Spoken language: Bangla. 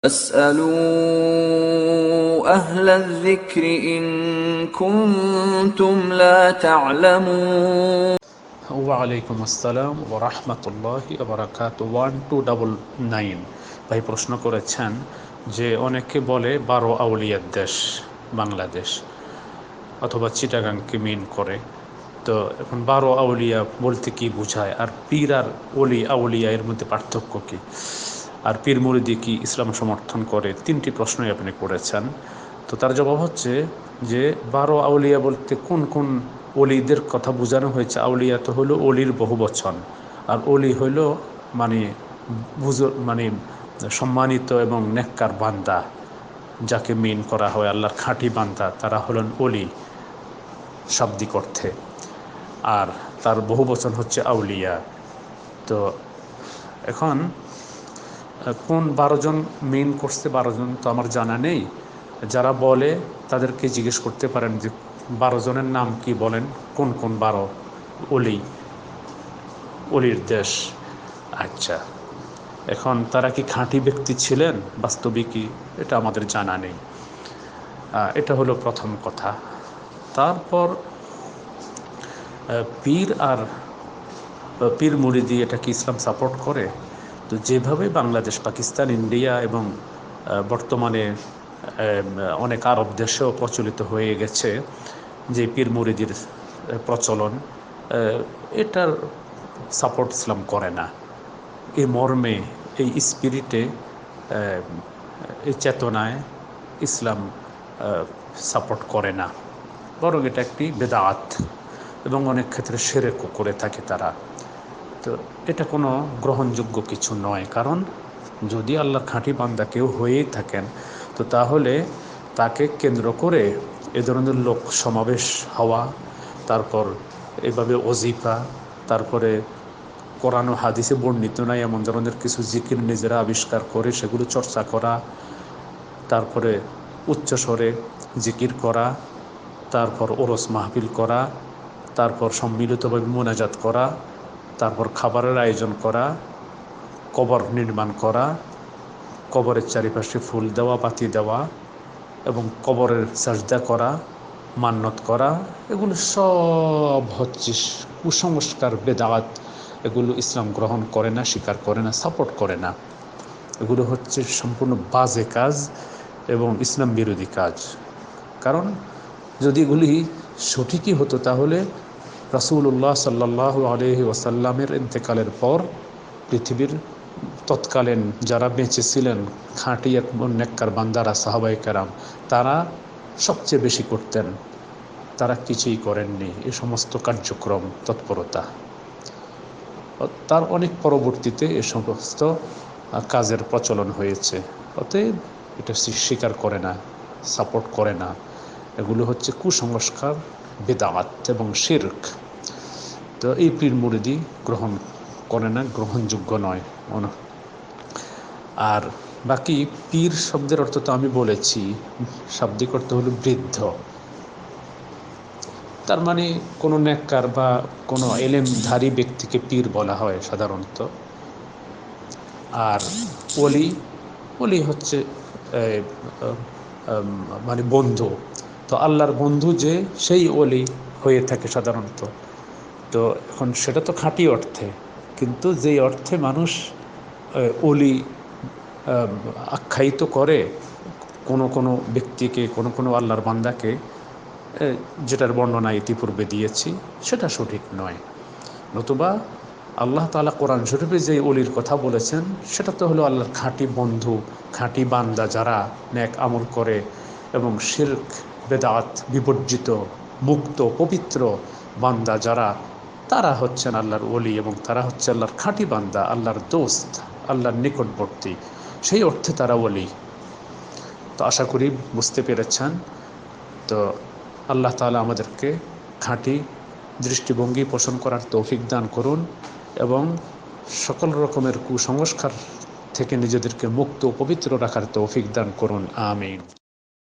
فاسألوا أهل الذكر إن كنتم لا تعلمون ওয়ালাইকুম আসসালাম ওয়া রাহমাতুল্লাহি ওয়া বারাকাতুহু 1299 ভাই প্রশ্ন করেছেন যে অনেকে বলে 12 আউলিয়ার দেশ বাংলাদেশ অথবা চিটাগাংকে মিন করে। তো এখন 12 আউলিয়া বলতে কি বোঝায়, আর পীর আর ওলি আউলিয়া এর মধ্যে পার্থক্য কি, আর পীর মুরিদি কি ইসলাম সমর্থন করে? তিনটি প্রশ্নই আপনি করেছেন। তো তার জবাব হচ্ছে যে 12 আউলিয়া বলতে কোন কোন অলিদের কথা বোঝানো হয়েছে। আউলিয়া তো হলো অলির বহু বচন, আর অলি হইল মানে মানে সম্মানিত এবং নেককার বান্দা, যাকে মিন করা হয় আল্লাহর খাঁটি বান্দা, তারা হলেন অলি শাব্দিক অর্থে, আর তার বহু বচন হচ্ছে আউলিয়া। তো এখন কোন 12 জন মিন করছে 12 জন তো আমার জানা নেই। যারা বলে তাদেরকে জিজ্ঞেস করতে পারেন যে 12 জনের নাম কি, বলেন কোন কোন 12 অলির দেশ। আচ্ছা, এখন তারা কি খাঁটি ব্যক্তি ছিলেন বাস্তবিকই, এটা আমাদের জানা নেই। এটা হলো প্রথম কথা। তারপর পীর আর পীর মুরিদি এটা কি ইসলাম সাপোর্ট করে? তো যেভাবে বাংলাদেশ, পাকিস্তান, ইন্ডিয়া এবং বর্তমানে অনেক আরব দেশেও প্রচলিত হয়ে গেছে যে পীর মুরিদির প্রচলন, এটার সাপোর্ট ইসলাম করে না। এই মর্মে, এই স্পিরিটে, এই চেতনায় ইসলাম সাপোর্ট করে না, বরং এটা একটি বেদাত এবং অনেক ক্ষেত্রে শিরকও করে থাকে তারা। তো এটা কোনো গ্রহণযোগ্য কিছু নয়, কারণ যদি আল্লাহর খাঁটি বান্দা কেউ হয়েই থাকেন, তো তাহলে তাকে কেন্দ্র করে এ ধরনের লোক সমাবেশ হওয়া, তারপর এভাবে ওজিফা, তারপরে কোরআন ও হাদিসে বর্ণিত নাই এমন ধরনের কিছু জিকির নিজেরা আবিষ্কার করে সেগুলো চর্চা করা, তারপরে উচ্চস্বরে জিকির করা, তারপর ওরস মাহফিল করা, তারপর সম্মিলিতভাবে মোনাজাত করা, তারপর খাবারের আয়োজন করা, কবর নির্মাণ করা, কবরের চারিপাশে ফুল দেওয়া, বাতি দেওয়া এবং কবরের সাজদা করা, মান্নত করা, এগুলো সব হচ্ছে কুসংস্কার, বেদাত। এগুলো ইসলাম গ্রহণ করে না, স্বীকার করে না, সাপোর্ট করে না। এগুলো হচ্ছে সম্পূর্ণ বাজে কাজ এবং ইসলাম বিরোধী কাজ। কারণ যদি এগুলি সঠিকই হতো, তাহলে রাসূলুল্লাহ সাল্লাল্লাহু আলাইহি ওয়াসাল্লামের ইন্তেকালের পর পৃথিবীর তৎকালীন যারা বেঁচে ছিলেন খাঁটি নেককার বান্দারা, সাহাবায়ে কেরাম, তারা সবচেয়ে বেশি করতেন। তারা কিছুই করেননি এই সমস্ত কার্যক্রম, তৎপরতা। তার অনেক পরবর্তীতে এ সমস্ত কাজের প্রচলন হয়েছে। অতএব এটা স্বীকার করে না, সাপোর্ট করে না। এগুলো হচ্ছে কুসংস্কার, বেদাত এবং শিরক। তো এই পীর মুরিদি গ্রহণ করে না, গ্রহণযোগ্য নয়। আর বাকি পীর শব্দের অর্থ তো আমি বলেছি, শাব্দিক অর্থ হলো বৃদ্ধ। তার মানে কোনো নেককার বা কোনো এলেমধারী ব্যক্তিকে পীর বলা হয় সাধারণত। আর অলি হচ্ছে মানে বন্ধু। তো আল্লাহর বন্ধু যে, সেই অলি হয়ে থাকে সাধারণত। তো এখন সেটা তো খাঁটি অর্থে, কিন্তু যেই অর্থে মানুষ অলি আখ্যায়িত করে কোনো কোনো ব্যক্তিকে, কোনো কোনো আল্লাহর বান্দাকে, যেটার বর্ণনা ইতিপূর্বে দিয়েছি, সেটা সঠিক নয়। নতুবা আল্লাহ তাআলা কোরআন শরীফে যে অলির কথা বলেছেন, সেটা তো হলো আল্লাহর খাঁটি বন্ধু, খাঁটি বান্দা, যারা নেক আমল করে এবং শিরক বেদাত বিবর্জিত, মুক্ত, পবিত্র বান্দা যারা, তারা হচ্ছেন আল্লাহর ওলি এবং তারা হচ্ছে আল্লাহর খাঁটি বান্দা, আল্লাহর দোস্ত, আল্লাহর নিকটবর্তী। সেই অর্থে তারা ওলি। তো আশা করি বুঝতে পেরেছেন। তো আল্লাহ তাআলা আমাদেরকে খাঁটি দৃষ্টিভঙ্গি পোষণ করার তৌফিক দান করুন এবং সকল রকমের কুসংস্কার থেকে নিজেদেরকে মুক্ত ও পবিত্র রাখার তৌফিক দান করুন। আমিন।